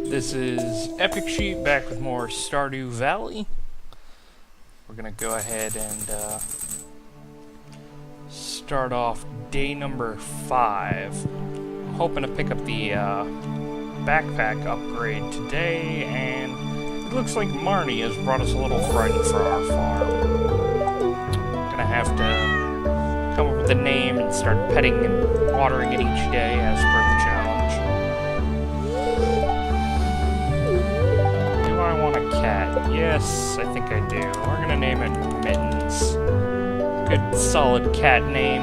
This is Epic Sheep back with more Stardew Valley. We're gonna go ahead and start off day number 5. I'm hoping to pick up the backpack upgrade today, and it looks like Marnie has brought us a little friend for our farm. Gonna have to come up with a name and start petting and watering it each day as per the challenge. Cat. Yes, I think I do. We're gonna name it Mittens. Good, solid cat name.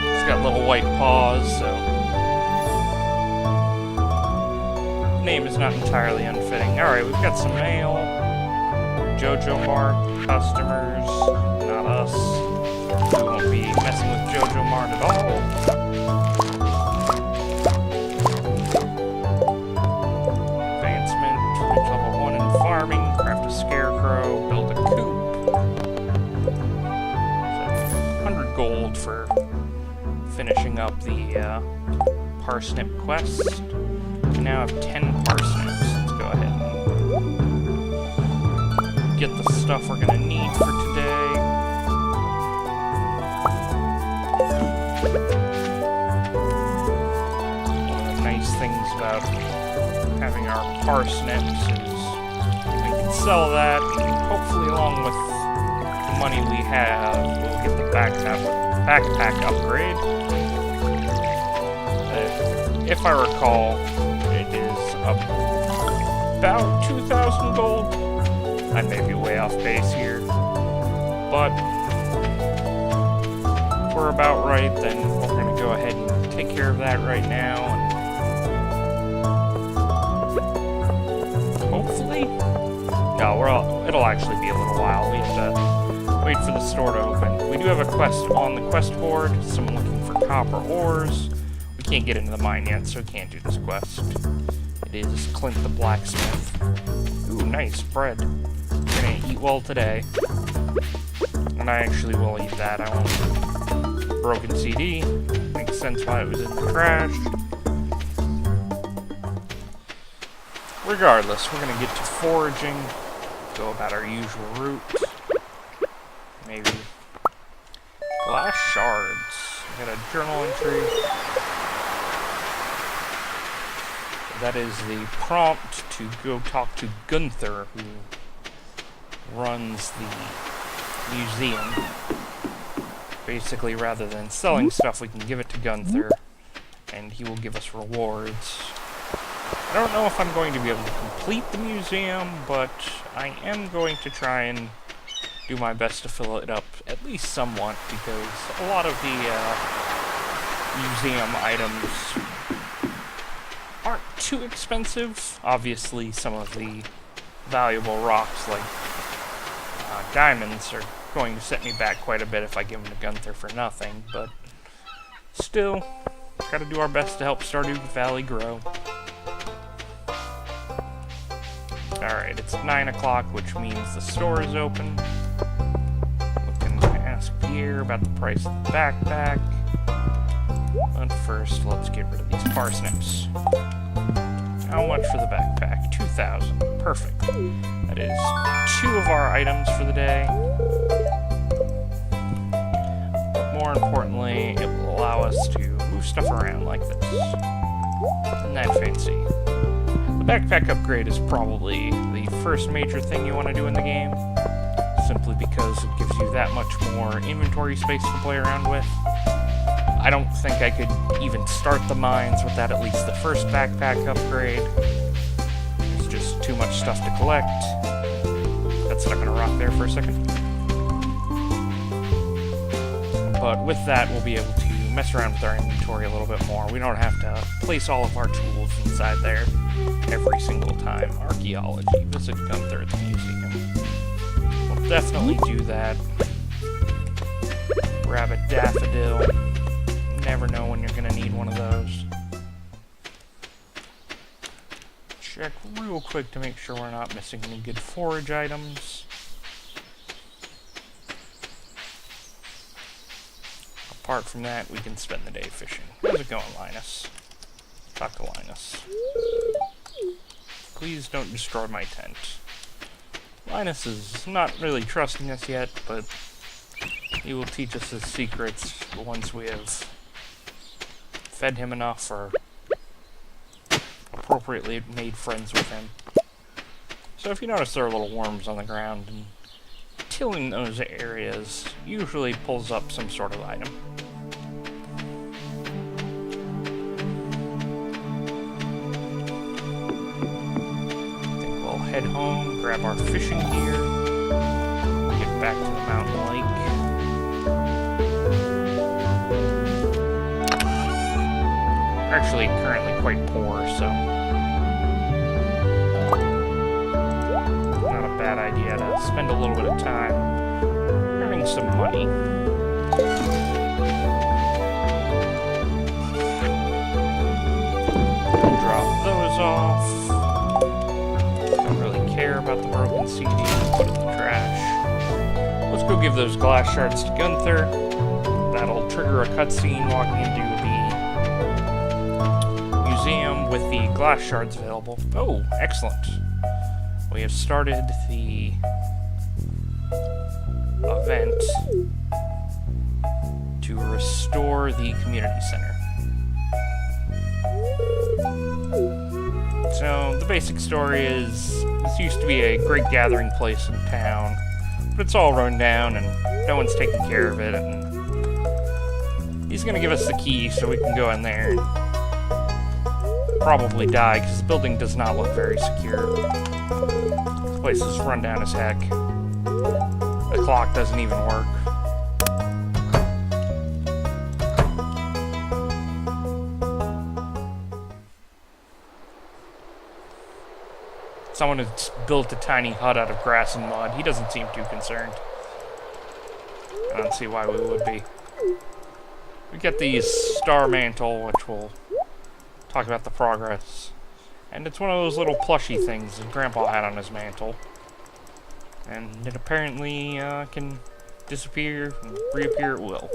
It's got little white paws, so... name is not entirely unfitting. Alright, we've got some mail. Jojo Mart, customers, not us. We won't be messing with Jojo Mart at all. Scarecrow, build a coop. So 100 gold for finishing up the parsnip quest. We now have 10 parsnips. Let's go ahead and get the stuff we're gonna need for today. One of the nice things about having our parsnips is sell that, and hopefully along with the money we have, we'll get the backpack upgrade. If I recall, it is about 2,000 gold. I may be way off base here, but if we're about right, then we're going to go ahead and take care of that right now, and hopefully... no, it'll actually be a little while. We have to wait for the store to open. We do have a quest on the quest board. Someone looking for copper ores. We can't get into the mine yet, so we can't do this quest. It is Clint the blacksmith. Ooh, nice bread. We're gonna eat well today. And I actually will eat that. I won't. Broken CD. Makes sense why it was in the trash. Regardless, we're gonna get to foraging. Go about our usual route. Maybe glass shards. We got a journal entry. That is the prompt to go talk to Gunther, who runs the museum. Basically, rather than selling stuff, we can give it to Gunther, and he will give us rewards. I don't know if I'm going to be able to complete the museum, but I am going to try and do my best to fill it up at least somewhat, because a lot of the museum items aren't too expensive. Obviously, some of the valuable rocks, like diamonds, are going to set me back quite a bit if I give them to Gunther for nothing, but still, gotta do our best to help Stardew Valley grow. Alright, it's 9 o'clock, which means the store is open. We can ask Pierre about the price of the backpack. But first, let's get rid of these parsnips. How much for the backpack? 2,000. Perfect. That is 2 of our items for the day. But more importantly, it will allow us to move stuff around like this. Isn't that fancy? Backpack upgrade is probably the first major thing you want to do in the game, simply because it gives you that much more inventory space to play around with. I don't think I could even start the mines without at least the first backpack upgrade. It's just too much stuff to collect. That's not going to rock there for a second. But with that, we'll be able to mess around with our inventory a little bit more. We don't have to place all of our tools inside there every single time. Archaeology. Visit Gunther at the museum. We'll definitely do that. Grab a daffodil. Never know when you're going to need one of those. Check real quick to make sure we're not missing any good forage items. Apart from that, we can spend the day fishing. How's it going, Linus? Talk to Linus. Please don't destroy my tent. Linus is not really trusting us yet, but he will teach us his secrets once we have fed him enough or appropriately made friends with him. So if you notice there are little worms on the ground, and tilling those areas usually pulls up some sort of item. I think we'll head home, grab our fishing gear, get back to the mountain lake. We're actually currently quite poor, so not a bad idea to spend a little bit of time earning some money. Drop those off. Don't really care about the broken CD. Put it in the trash. Let's go give those glass shards to Gunther. That'll trigger a cutscene walking into the museum with the glass shards available. Oh, excellent. We have started the event to restore the community center. So, the basic story is, this used to be a great gathering place in town, but it's all run down and no one's taking care of it, and he's gonna give us the key so we can go in there and probably die, because the building does not look very secure. This place is run down as heck. The clock doesn't even work. Someone has built a tiny hut out of grass and mud. He doesn't seem too concerned. I don't see why we would be. We get the star mantle, which will talk about the progress. And it's one of those little plushy things that Grandpa had on his mantle. And it apparently can disappear and reappear at will.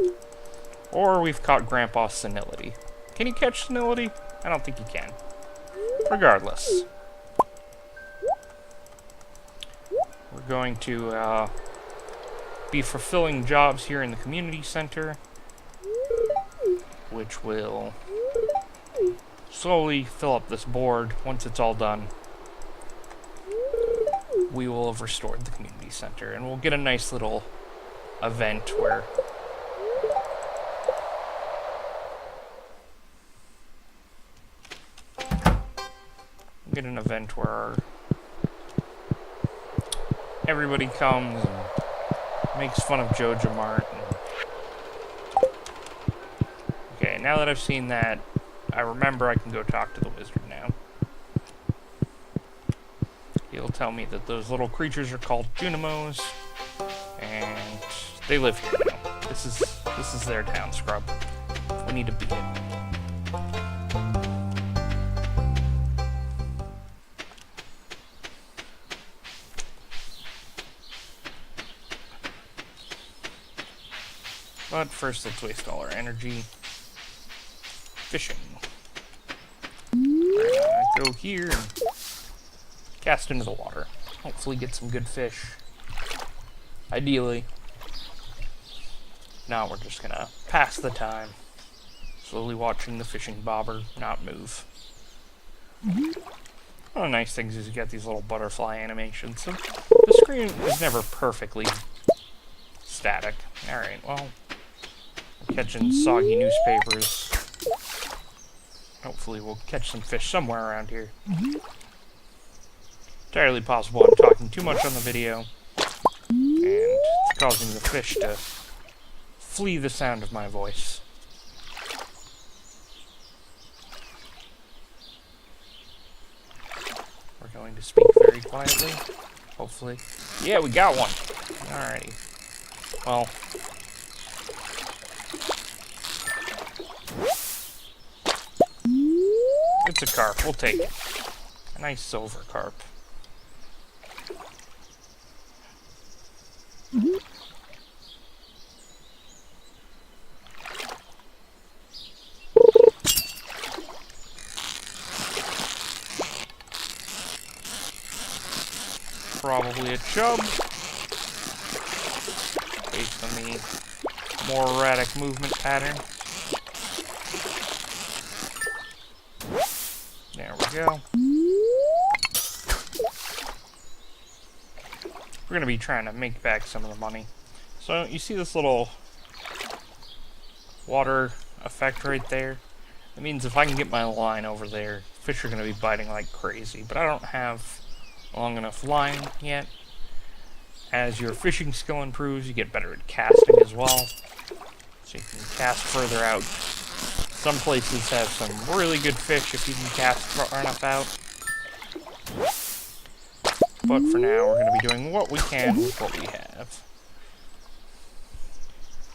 Or we've caught Grandpa's senility. Can you catch senility? I don't think you can. Regardless. We're going to be fulfilling jobs here in the community center, which will slowly fill up this board. Once it's all done, we will have restored the community center, and we'll get a nice little event where everybody comes and makes fun of Jojo Mart. Okay, now that I've seen that, I remember I can go talk to the wizard now. He'll tell me that those little creatures are called Junimos, and they live here now. This is their town, Scrub. We need to beat it. But first, let's waste all our energy fishing. We're gonna go here and cast into the water. Hopefully get some good fish. Ideally. Now we're just gonna pass the time, slowly watching the fishing bobber not move. One of the nice things is you get these little butterfly animations. So the screen is never perfectly static. Alright, well, we're catching soggy newspapers. Hopefully we'll catch some fish somewhere around here. Entirely possible I'm talking too much on the video, and it's causing the fish to flee the sound of my voice. We're going to speak very quietly, hopefully. Yeah, we got one! Alrighty. Well, it's a carp, we'll take it. A nice silver carp. probably a chub. Based on the more erratic movement pattern. There we go. We're gonna be trying to make back some of the money. So you see this little water effect right there? It means if I can get my line over there, fish are gonna be biting like crazy. But I don't have long enough line yet. As your fishing skill improves, you get better at casting as well. So you can cast further out. Some places have some really good fish if you can cast far enough out. But for now, we're going to be doing what we can with what we have.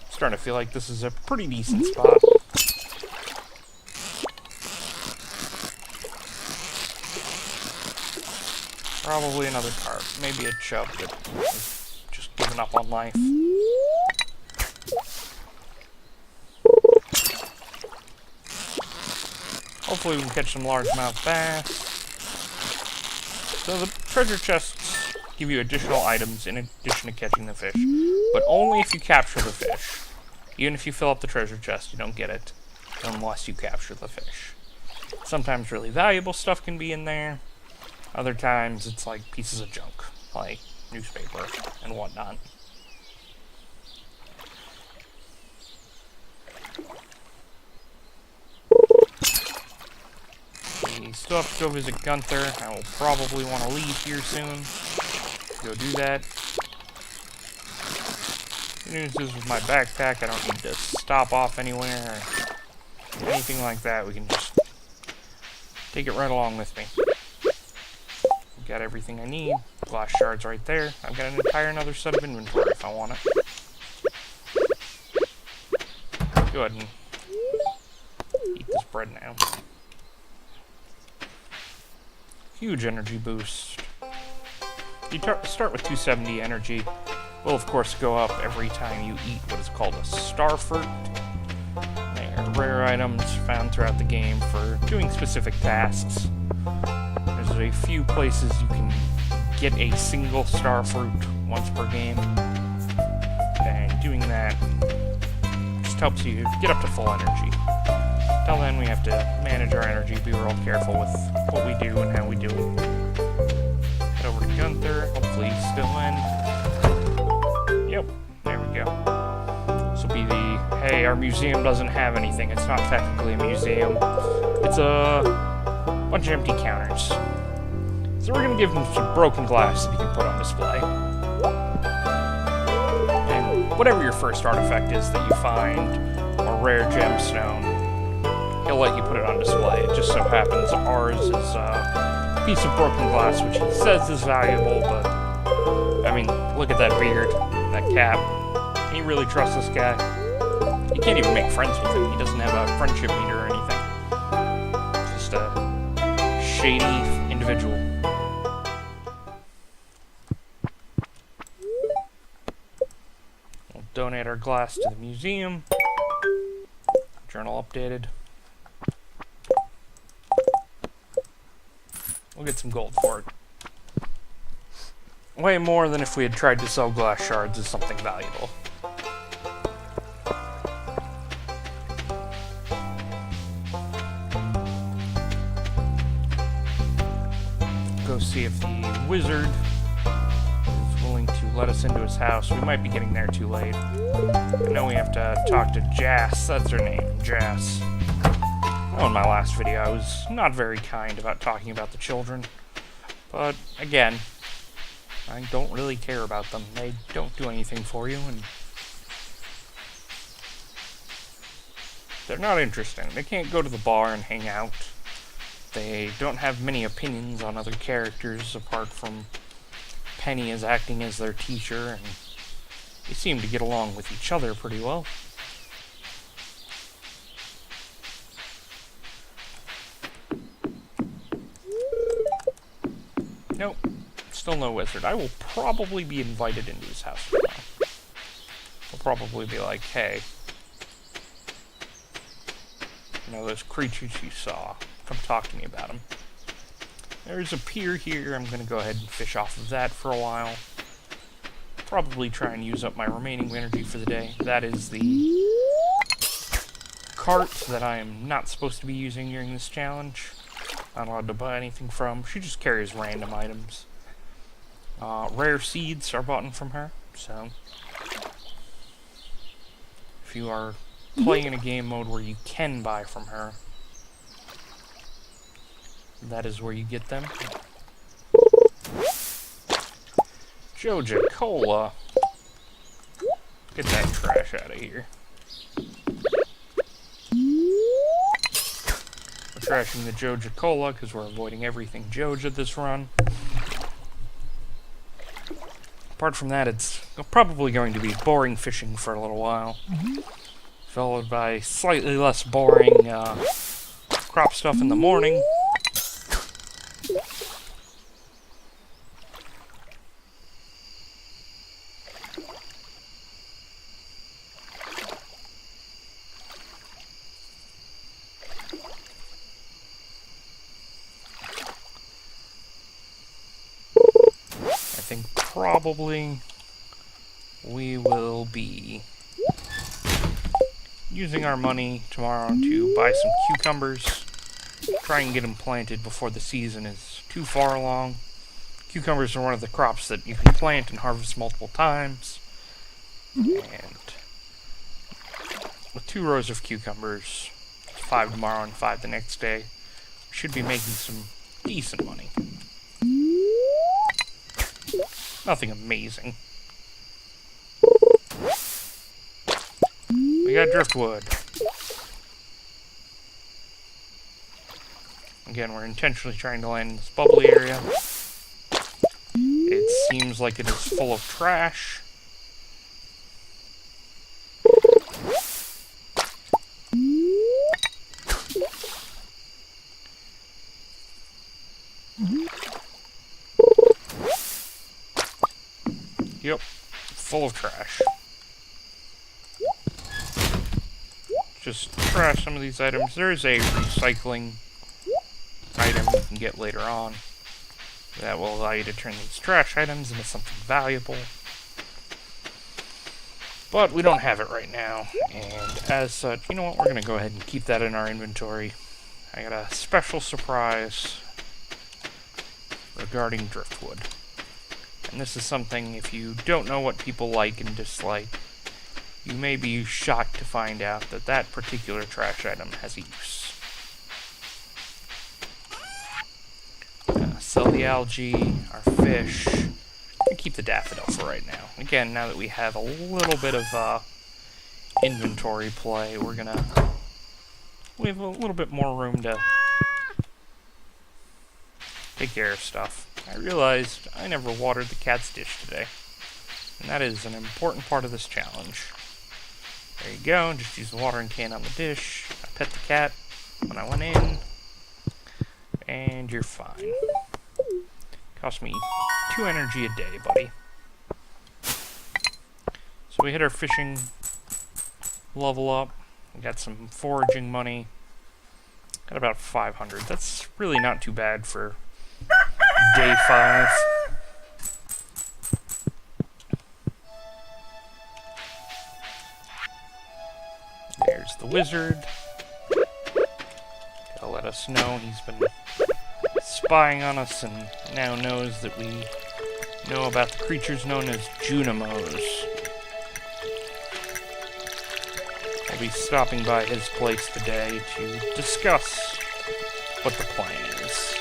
I'm starting to feel like this is a pretty decent spot. Probably another carp, maybe a chub that is just giving up on life. Hopefully we can catch some largemouth bass. So the treasure chests give you additional items in addition to catching the fish, but only if you capture the fish. Even if you fill up the treasure chest, you don't get it unless you capture the fish. Sometimes really valuable stuff can be in there. Other times it's like pieces of junk, like newspaper and whatnot. We still have to go visit Gunther. I will probably want to leave here soon. Go do that. The news is with my backpack, I don't need to stop off anywhere or anything like that. We can just take it right along with me. Got everything I need. Glass shards right there. I've got an entire another set of inventory if I want it. Go ahead and eat this bread now. Huge energy boost. You start with 270 energy. Will of course go up every time you eat what is called a star fruit. They are rare items found throughout the game for doing specific tasks. There's a few places you can get a single star fruit once per game, and doing that just helps you get up to full energy. Until then, we have to manage our energy, be real careful with what we do and how we do it. Head over to Gunther, hopefully he's still in. Yep, there we go. This will be the, hey, our museum doesn't have anything. It's not technically a museum. It's a bunch of empty counters. So we're going to give him some broken glass that he can put on display. And whatever your first artifact is that you find, or rare gemstone, he'll let you put it on display. It just so happens ours is a piece of broken glass, which he says is valuable, but, I mean, look at that beard, that cap. Can you really trust this guy? You can't even make friends with him. He doesn't have a friendship meter or anything. Just a shady individual. We'll donate our glass to the museum. Journal updated. We'll get some gold for it. Way more than if we had tried to sell glass shards as something valuable. Go see if the wizard is willing to let us into his house. We might be getting there too late. I know we have to talk to Jas. That's her name, Jas. Oh, in my last video, I was not very kind about talking about the children. But, again, I don't really care about them. They don't do anything for you, and they're not interesting. They can't go to the bar and hang out. They don't have many opinions on other characters, apart from Penny as acting as their teacher, and they seem to get along with each other pretty well. Nope, still no wizard. I will probably be invited into his house right now. I'll probably be like, hey, you know, those creatures you saw, come talk to me about them. There's a pier here. I'm going to go ahead and fish off of that for a while. Probably try and use up my remaining energy for the day. That is the cart that I am not supposed to be using during this challenge. Not allowed to buy anything from. She just carries random items. Rare seeds are bought from her, so if you are playing in a game mode where you can buy from her, that is where you get them. Joja Cola. Get that trash out of here. We're trashing the Joja Cola because we're avoiding everything Joja this run. Apart from that, it's probably going to be boring fishing for a little while. Followed by slightly less boring crop stuff in the morning. I think probably we will be using our money tomorrow to buy some cucumbers. Try and get them planted before the season is too far along. Cucumbers are one of the crops that you can plant and harvest multiple times. And with 2 rows of cucumbers, 5 tomorrow and 5 the next day, we should be making some decent money. Nothing amazing. We got driftwood. Again, we're intentionally trying to land in this bubbly area. It seems like it is full of trash. Yep, full of trash. Just trash some of these items. There is a recycling item you can get later on that will allow you to turn these trash items into something valuable. But we don't have it right now, and as such, you know what, we're going to go ahead and keep that in our inventory. I got a special surprise regarding driftwood. And this is something, if you don't know what people like and dislike, you may be shocked to find out that that particular trash item has a use. Sell the algae, our fish, and keep the daffodil for right now. Again, now that we have a little bit of inventory play, we have a little bit more room to take care of stuff. I realized I never watered the cat's dish today, and that is an important part of this challenge. There you go, just use the watering can on the dish. I pet the cat when I went in, and you're fine. Cost me 2 energy a day, buddy. So we hit our fishing level up. We got some foraging money. Got about 500. That's really not too bad for day 5. There's the wizard. He'll let us know he's been spying on us and now knows that we know about the creatures known as Junimos. I'll be stopping by his place today to discuss what the plan is.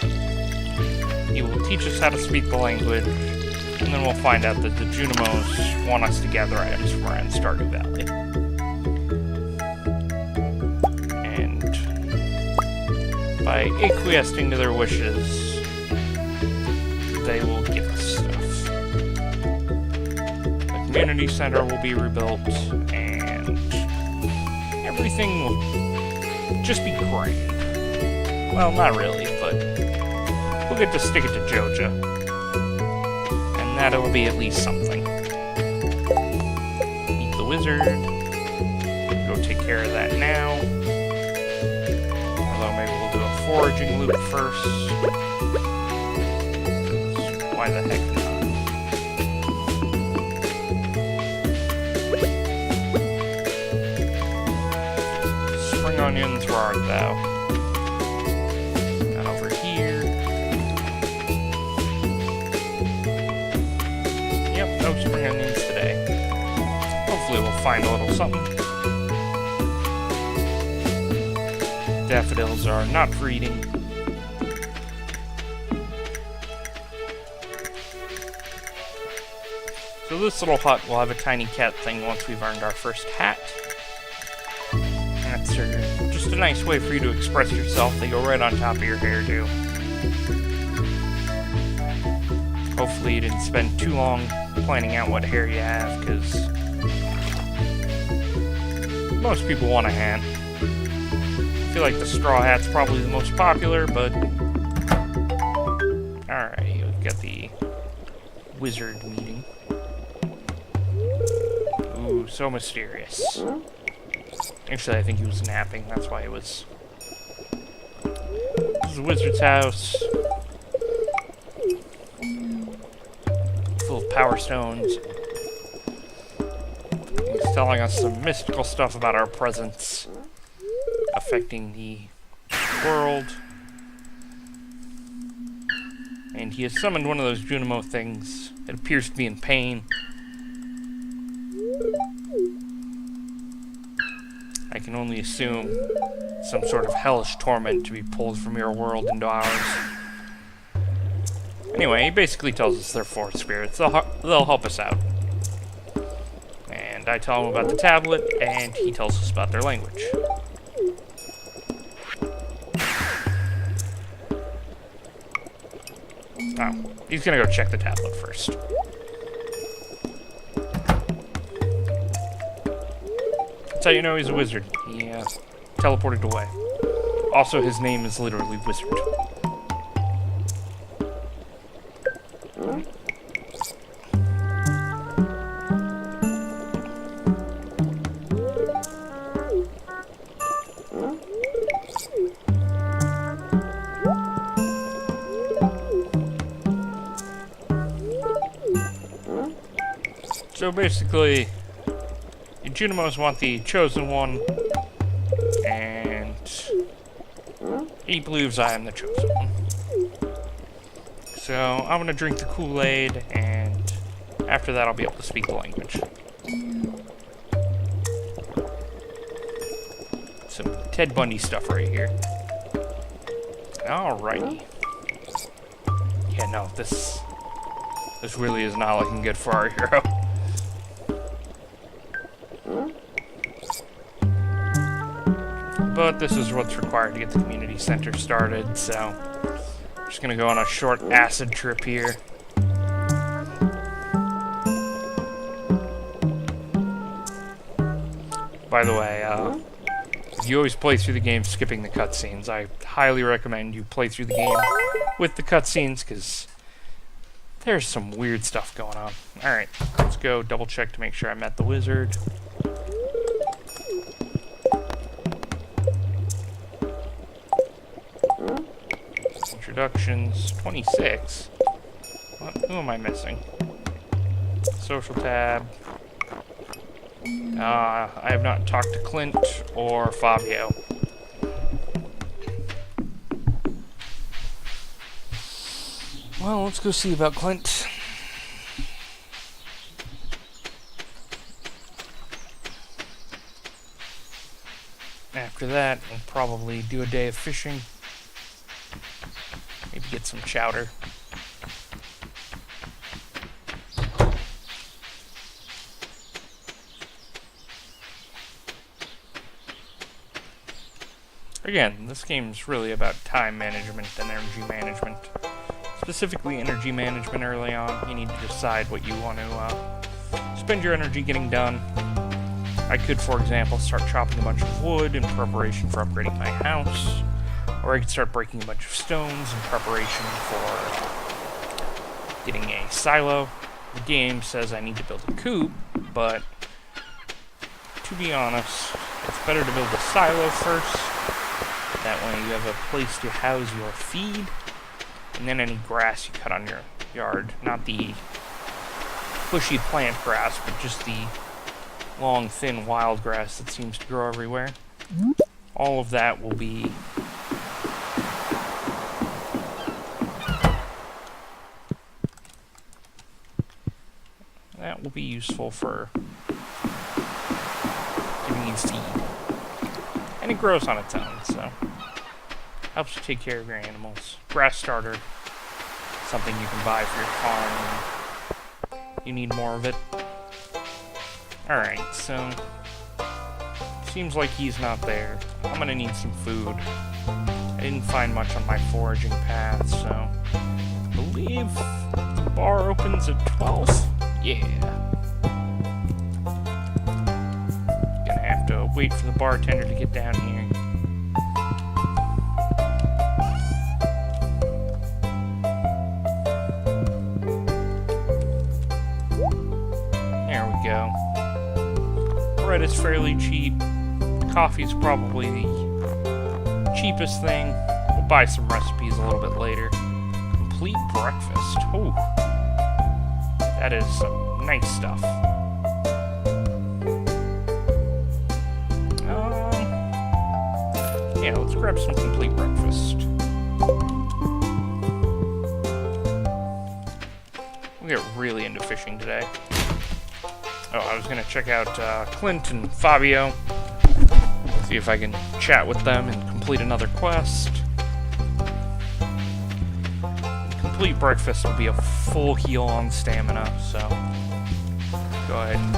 He will teach us how to speak the language, and then we'll find out that the Junimos want us to gather items from around Stardew Valley. And by acquiescing to their wishes, they will give us stuff. The community center will be rebuilt, and everything will just be grand. Well, not really, but we'll get to stick it to Joja. And that'll be at least something. Meet the wizard. Go take care of that now. Although maybe we'll do a foraging loop first. why the heck not? Spring onions, where art thou? Not over here. Yep, no spring onions today. Hopefully we'll find a little something. Daffodils are not for eating. So this little hut will have a tiny cat thing once we've earned our first hat. That's just a nice way for you to express yourself. They go right on top of your hairdo. Hopefully you didn't spend too long planning out what hair you have, because most people want a hat. I feel like the straw hat's probably the most popular, but... Alright, we've got the wizard meeting. Ooh, so mysterious. Actually, I think he was napping, that's why he was... This is the wizard's house. Full of power stones. He's telling us some mystical stuff about our presence affecting the world. And he has summoned one of those Junimo things. It appears to be in pain. I can only assume some sort of hellish torment to be pulled from your world into ours. Anyway, he basically tells us they're forest spirits. They'll help us out. And I tell him about the tablet, and he tells us about their language. Oh, he's gonna go check the tablet first. That's how you know he's a wizard. He teleported away. Also, his name is literally Wizard. So basically, the Junimos want the chosen one, and he believes I am the chosen one. So I'm gonna drink the Kool-Aid, and after that I'll be able to speak the language. Some Ted Bundy stuff right here. Alrighty. Yeah, no, this really is not looking good for our hero. But this is what's required to get the community center started, so I'm just gonna go on a short acid trip here. By the way, if you always play through the game skipping the cutscenes, I highly recommend you play through the game with the cutscenes, because there's some weird stuff going on. Alright, let's go double check to make sure I met the wizard. Introductions, 26. Who am I missing? Social tab. I have not talked to Clint or Fabio. Well, let's go see about Clint. After that, we'll probably do a day of fishing. Maybe get some chowder. Again, this game's really about time management and energy management. Specifically energy management early on. You need to decide what you want to spend your energy getting done. I could, for example, start chopping a bunch of wood in preparation for upgrading my house. Or I could start breaking a bunch of stones in preparation for getting a silo. The game says I need to build a coop, but to be honest, it's better to build a silo first. That way you have a place to house your feed, and then any grass you cut on your yard. Not the bushy plant grass, but just the long, thin wild grass that seems to grow everywhere. All of that will be useful for giving you feed. And it grows on its own, so helps you take care of your animals. Grass starter, something you can buy for your farm. You need more of it. Alright, so seems like he's not there. I'm gonna need some food. I didn't find much on my foraging path, so I believe the bar opens at 12. Yeah. Gonna have to wait for the bartender to get down here. There we go. Bread is fairly cheap. Coffee's probably the cheapest thing. We'll buy some recipes a little bit later. Complete breakfast. Ooh. That is some nice stuff. Yeah, let's grab some complete breakfast. We get really into fishing today. Oh, I was gonna check out Clint and Fabio. See if I can chat with them and complete another quest. Complete breakfast will be a full heal on stamina, so go ahead and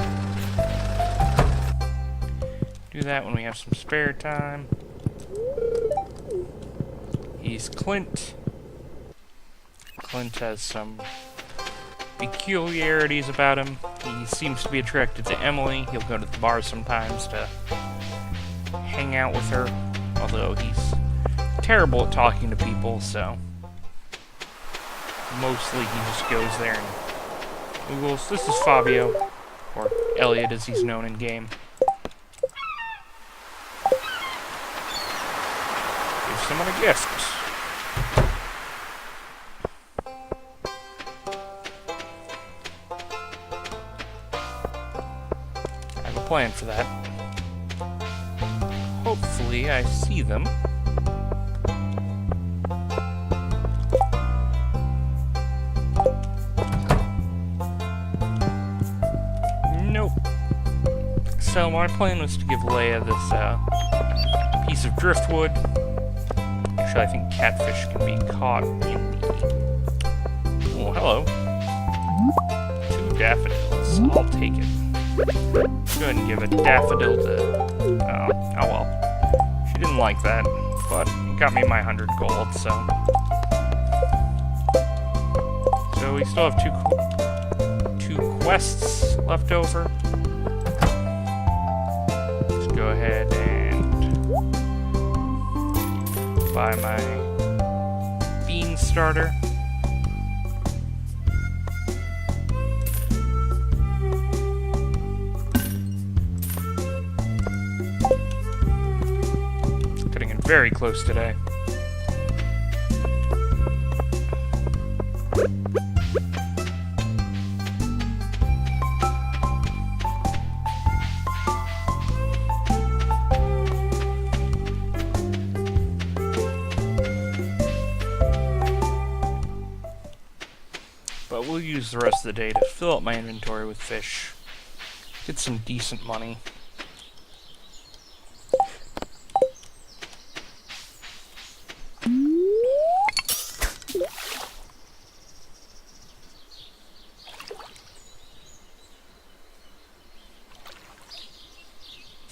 do that when we have some spare time. He's Clint. Clint has some peculiarities about him. He seems to be attracted to Emily. He'll go to the bar sometimes to hang out with her, although he's terrible at talking to people, so mostly he just goes there and Googles. This is Fabio, or Elliot as he's known in game. Give someone a gift. I have a plan for that. Hopefully I see them. Nope. So my plan was to give Leia this piece of driftwood. Actually, I think catfish can be caught in the... Oh, hello. 2 daffodils. I'll take it. Go ahead and give a daffodil to... Oh well. She didn't like that, but it got me my 100 gold, so... So we still have two quests left over. Let's go ahead and buy my bean starter. Cutting it very close today. But we'll use the rest of the day to fill up my inventory with fish. Get some decent money.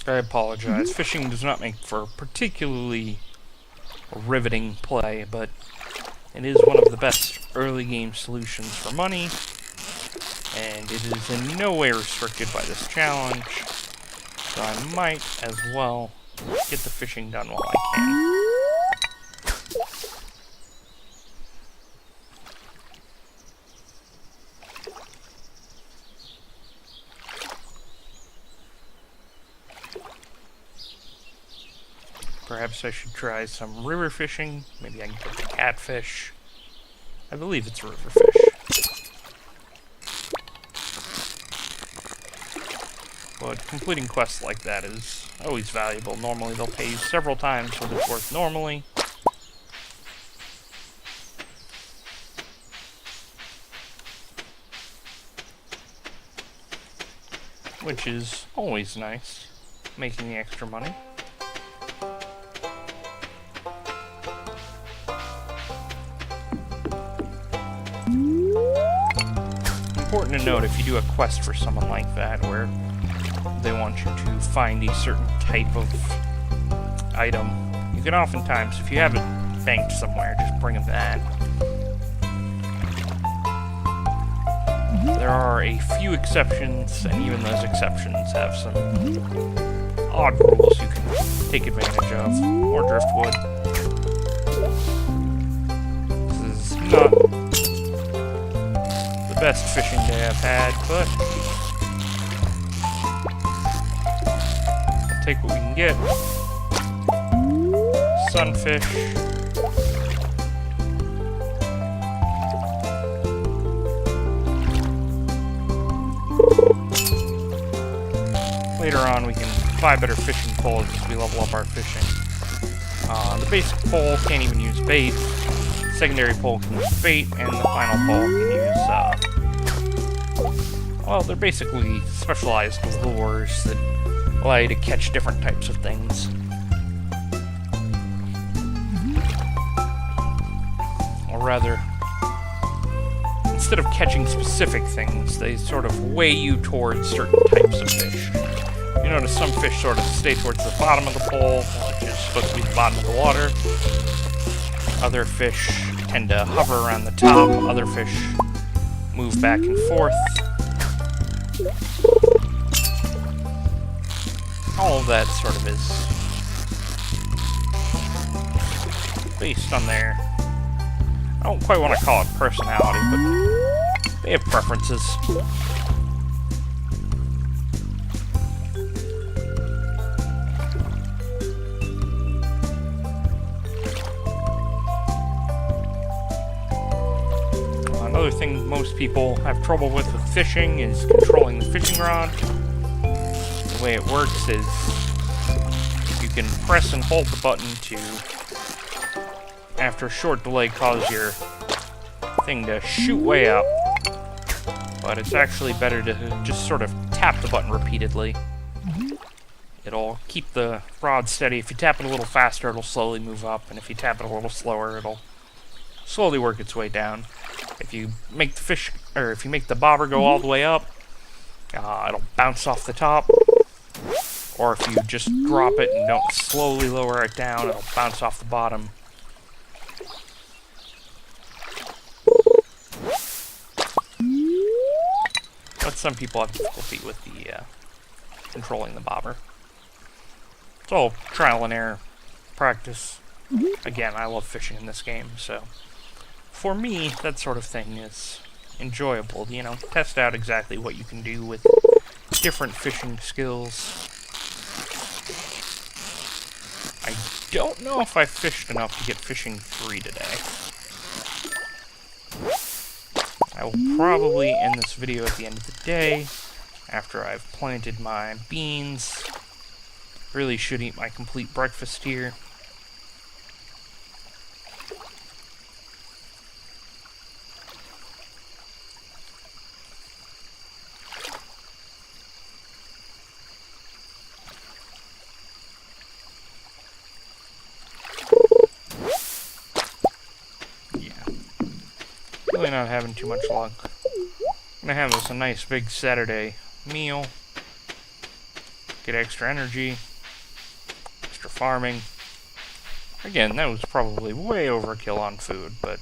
I apologize. Fishing does not make for a particularly riveting play, but it is one of the best early game solutions for money, and it is in no way restricted by this challenge, so I might as well get the fishing done while I can. Perhaps I should try some river fishing. Maybe I can get the catfish. I believe it's river fish. but completing quests like that is always valuable. Normally they'll pay you several times what it's worth normally. Which is always nice, making the extra money. Important to note, if you do a quest for someone like that, where they want you to find a certain type of item, you can oftentimes, if you have it banked somewhere, just bring them that. There are a few exceptions, and even those exceptions have some odd rules you can take advantage of. More driftwood. This is not the best fishing day I've had, but we'll take what we can get. Sunfish. Later on, we can buy better fishing poles as we level up our fishing. The basic pole can't even use bait. Secondary pole can use bait, and the final pole can use, well, they're basically specialized lures that allow you to catch different types of things. Or rather, instead of catching specific things, they sort of weigh you towards certain types of fish. You notice some fish sort of stay towards the bottom of the pole, which is supposed to be the bottom of the water. Other fish tend to hover around the top. Other fish move back and forth. All of that sort of is based on their, I don't quite want to call it personality, but they have preferences. Another thing most people have trouble with fishing is controlling the fishing rod. The way it works is you can press and hold the button to, after a short delay, cause your thing to shoot way up. But it's actually better to just sort of tap the button repeatedly. It'll keep the rod steady. If you tap it a little faster, it'll slowly move up, and if you tap it a little slower, it'll slowly work its way down. If you make the fish, or if you make the bobber go all the way up, it'll bounce off the top. Or if you just drop it and don't slowly lower it down, it'll bounce off the bottom. But some people have difficulty with the controlling the bobber. It's all trial and error practice. Again, I love fishing in this game, so for me, that sort of thing is enjoyable. You know, test out exactly what you can do with different fishing skills. I don't know if I fished enough to get fishing 3 today. I will probably end this video at the end of the day, after I've planted my beans. Really should eat my complete breakfast here. Really not having too much luck. I'm gonna have this a nice big Saturday meal. Get extra energy. Extra farming. Again, that was probably way overkill on food, but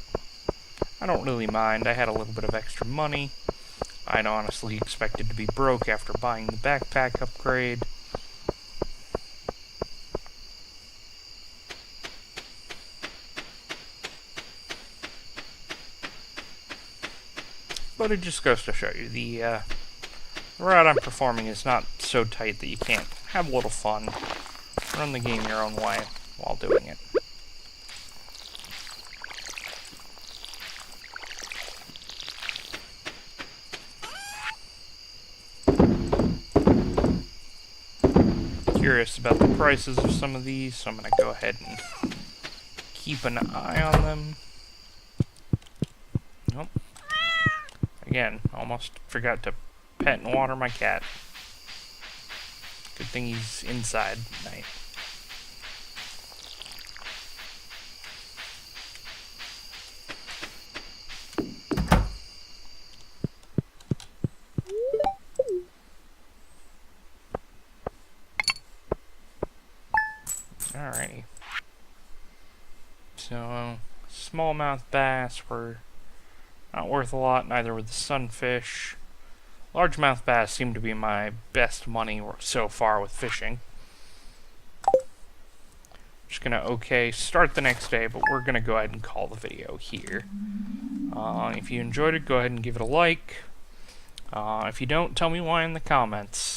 I don't really mind. I had a little bit of extra money. I'd honestly expected to be broke after buying the backpack upgrade. But it just goes to show you, the route I'm performing is not so tight that you can't have a little fun, run the game your own way while doing it. curious about the prices of some of these, so I'm going to go ahead and keep an eye on them. Nope. Again, almost forgot to pet and water my cat. Good thing he's inside at night. Alrighty. So, smallmouth bass were not worth a lot, neither were the sunfish. Largemouth bass seem to be my best money so far with fishing. Just gonna start the next day, but we're gonna go ahead and call the video here. If you enjoyed it, go ahead and give it a like. If you don't, tell me why in the comments.